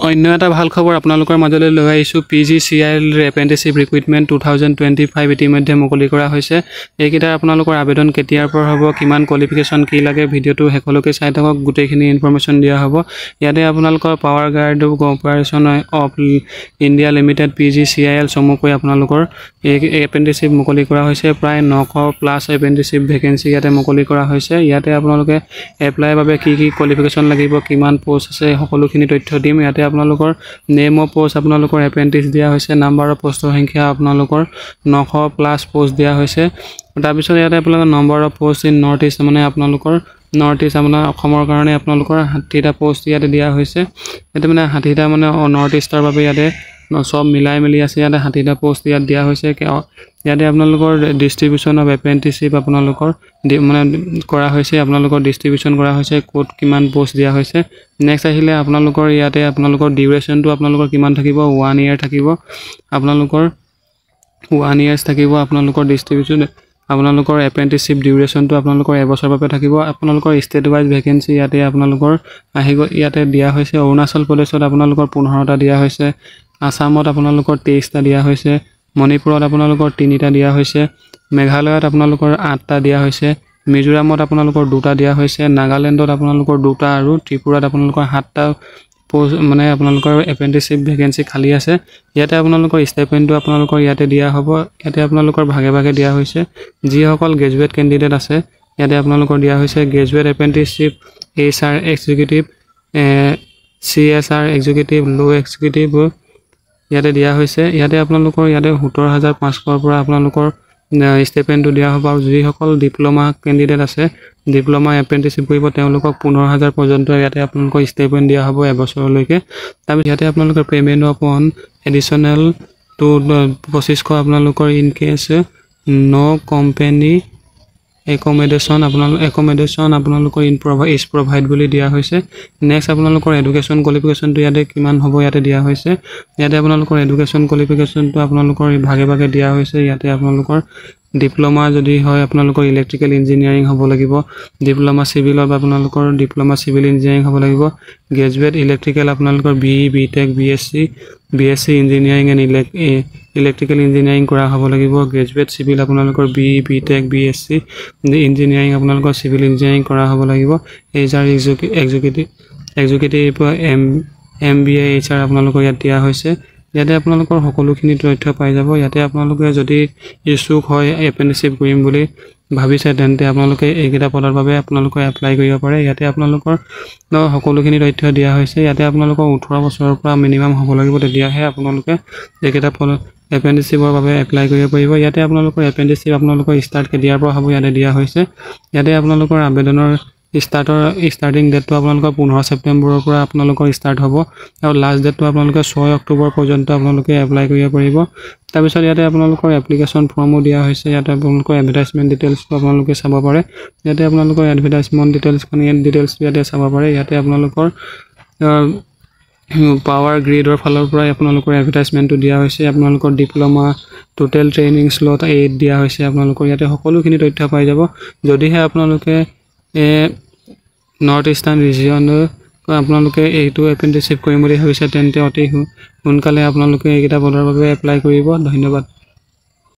অন্য এটা ভাল খবৰ আপোনালোকৰ মাজলৈ লৈ আহিছোঁ PGCIL এপ্ৰেণ্টিছশ্বিপ ৰিক্ৰুইটমেণ্ট 2025 ইতিমধ্যে মুকলি কৰা হৈছে এইকেইটা আপোনালোকৰ আবেদন কেতিয়াৰ পৰা হ'ব কিমান কোৱালিফিকেশ্যন কি লাগে ভিডিঅ'টো শেষলৈকে চাই থাকক গোটেইখিনি ইনফৰমেশ্যন দিয়া হ'ব ইয়াতে আপোনালোকৰ power guard corporation of India limited PGCIL চমুকৈ আপোনালোকৰ এই এপ্ৰেণ্টিছশ্বিপ মুকলি কৰা হৈছে প্ৰায় 900+ এপ্ৰেণ্টিছশ্বিপ ভেকেঞ্চি ইয়াতে মুকলি কৰা হৈছে ইয়াতে আপোনালোকে এপ্লাইৰ বাবে কি কোৱালিফিকেশ্যন লাগিব কিমান পোষ্ট আছে সকলোখিনি তথ্য দিম ইয়াতে আপোনালোকৰ নেম অফ পোষ্ট আপোনালোকৰ এপ্ৰেণ্টিছ দিয়া হৈছে নাম্বাৰ অফ পোষ্টৰ সংখ্যা আপোনালোকৰ 900+ পোষ্ট দিয়া হৈছে তাৰ পিছত ইয়াতে আপোনালোকৰ number of post in north east মানে আপোনালোকৰ নৰ্থ ইষ্ট আপোনাৰ অসমৰ কাৰণে আপোনালোকৰ 60টা পোষ্ট ইয়াতে দিয়া হৈছে এতে মানে 60টা মানে নৰ্থ ইষ্টৰ বাবে ইয়াতে সব মিলাই মিলি আছে ইয়াতে 60টা পোষ্ট ইয়াত দিয়া হৈছে ইয়াতে আপোনালোকৰ ডিস্ট্ৰিবিউচন অফ এপ্ৰেণ্টিছশ্বিপ আপোনালোকৰ মানে কৰা হৈছে আপোনালোকৰ ডিস্ট্ৰিবিউচন কৰা হৈছে কোড কিমান পোষ্ট দিয়া হৈছে নেক্সট আহিলে আপোনালোকৰ ইয়াতে আপোনালোকৰ ডিউৰেশ্যনটো আপোনালোকৰ কিমান থাকিব 1 ইয়াৰ থাকিব আপোনালোকৰ 1 ইয়াৰ্স থাকিব আপোনালোকৰ ডিস্ট্ৰিবিউচন আপোনালোকৰ এপ্ৰেণ্টিছশ্বিপ ডিউৰেশ্যনটো আপোনালোকৰ এবছৰৰ বাবে থাকিব আপোনালোকৰ ষ্টেট ৱাইজ ভেকেঞ্চি ইয়াতে আপোনালোকৰ আহিব ইয়াতে দিয়া হৈছে অৰুণাচল প্ৰদেশত আপোনালোকৰ 15টা দিয়া হৈছে আসামত আপোনালোকৰ 23টা দিয়া হৈছে মণিপুৰত আপোনালোকৰ 3টা দিয়া হৈছে মেঘালয়ত আপোনালোকৰ 8টা দিয়া হৈছে মিজোৰামত আপোনালোকৰ 2টা দিয়া হৈছে নাগালেণ্ডত আপোনালোকৰ 2টা আৰু ত্ৰিপুৰাত আপোনালোকৰ 7টা পোষ্ট মানে আপোনালোকৰ এপ্ৰেণ্টিছশ্বিপ ভেকেঞ্চি খালি আছে ইয়াতে আপোনালোকৰ ষ্টাইপেণ্ডটো আপোনালোকৰ ইয়াতে দিয়া হ'ব ইয়াতে আপোনালোকৰ ভাগে ভাগে দিয়া হৈছে যিসকল গ্ৰেজুৱেট কেণ্ডিডেট আছে ইয়াতে আপোনালোকৰ দিয়া হৈছে graduate apprenticeship HR executive CSR executive লো এক্সিকিউটিভ ইয়াতে দিয়া হৈছে ইয়াতে আপোনালোকৰ ইয়াতে 17500 পৰা আপোনালোকৰ ষ্টাইপেণ্ডটো দিয়া হ'ব আৰু যিসকল ডিপ্লোমা কেণ্ডিডেট আছে ডিপ্লোমা এপ্ৰেণ্টিছশ্বিপ কৰিব তেওঁলোকক 15000 পৰ্যন্ত ইয়াতে আপোনালোকৰ ষ্টাইপেণ্ড দিয়া হ'ব এবছৰলৈকে তাৰপিছত ইয়াতে আপোনালোকৰ পেমেণ্ট অন এডিশনেল টু 2500 আপোনালোকৰ in case no company accommodation আপোনালোকৰ ইজ প্ৰভাইড বুলি দিয়া হৈছে নেক্সট আপোনালোকৰ এডুকেশ্যন কোৱালিফিকেশ্যনটো ইয়াতে কিমান হ'ব ইয়াতে দিয়া হৈছে ইয়াতে আপোনালোকৰ এডুকেশ্যন কোৱালিফিকেশ্যনটো আপোনালোকৰ ভাগে ভাগে দিয়া হৈছে ইয়াতে আপোনালোকৰ ডিপ্লোমা যদি হয় আপোনালোকৰ ইলেক্ট্ৰিকেল ইঞ্জিনিয়াৰিং হ'ব লাগিব ডিপ্লোমা সিভিলত আপোনালোকৰ ডিপ্লোমা সিভিল ইঞ্জিনিয়াৰিং হ'ব লাগিব গ্ৰেজুৱেট ইলেক্ট্ৰিকেল আপোনালোকৰ BE BTech BSc engineering and electrical engineering কৰা হ'ব লাগিব গ্ৰেজুৱেট সিভিল আপোনালোকৰ BE BTech BSc ইঞ্জিনিয়াৰিং আপোনালোকৰ সিভিল ইঞ্জিনিয়াৰিং কৰা হ'ব লাগিব HR এক্সিকিউটিভ MBA HR আপোনালোকৰ ইয়াত দিয়া হৈছে ইয়াতে আপোনালোকৰ সকলোখিনি তথ্য পাই যাব ইয়াতে আপোনালোকে যদি ইচ্ছুক হয় এপ্ৰেণ্টিছশ্বিপ কৰিম বুলি ভাবিছে তেন্তে আপোনালোকে এইকেইটা পদৰ বাবে আপোনালোকে এপ্লাই কৰিব পাৰে ইয়াতে আপোনালোকৰ সকলোখিনি তথ্য দিয়া হৈছে ইয়াতে আপোনালোকৰ 18 বছৰৰ পৰা মিনিমাম হ'ব লাগিব তেতিয়াহে আপোনালোকে এইকেইটা পদ এপ্ৰেণ্টিছশ্বিপৰ বাবে এপ্লাই কৰিব পাৰিব ইয়াতে আপোনালোকৰ এপ্ৰেণ্টিছশ্বিপ আপোনালোকৰ ষ্টাৰ্ট কেতিয়াৰ পৰা হ'ব ইয়াতে দিয়া হৈছে ইয়াতে আপোনালোকৰ আবেদনৰ স্টাৰ্টিং ডেটটো আপোনালোকৰ 15 ছেপ্টেম্বৰৰ পৰা আপোনালোকৰ ষ্টাৰ্ট হ'ব আৰু লাষ্ট ডেটটো আপোনালোকে 6 অক্টোবৰ পৰ্যন্ত আপোনালোকে এপ্লাই কৰিব পাৰিব তাৰপিছত ইয়াতে আপোনালোকৰ এপ্লিকেশ্যন ফৰ্মো দিয়া হৈছে ইয়াতে আপোনালোকৰ এডভাৰটাইজমেণ্ট ডিটেইলছটো আপোনালোকে চাব পাৰে ইয়াতে আপোনালোকৰ এডভাৰটাইজমেণ্ট ডিটেইলছখন ডিটেইলছটো ইয়াতে চাব পাৰে ইয়াতে আপোনালোকৰ পাৱাৰ গ্ৰিডৰ ফালৰ পৰা আপোনালোকৰ এডভাৰটাইজমেণ্টটো দিয়া হৈছে আপোনালোকৰ ডিপ্লোমা টোটেল ট্ৰেইনিং স্লট 8 দিয়া হৈছে আপোনালোকৰ ইয়াতে সকলোখিনি তথ্য পাই যাব যদিহে আপোনালোকে নৰ্থ ইষ্টাৰ্ণ ৰিজিয়ন আপোনালোকে এইটো এপ্ৰেণ্টিছশ্বিপ কৰিম বুলি ভাবিছে তেন্তে অতি সোনকালে আপোনালোকে এইকেইটা পদৰ বাবে এপ্লাই কৰিব ধন্যবাদ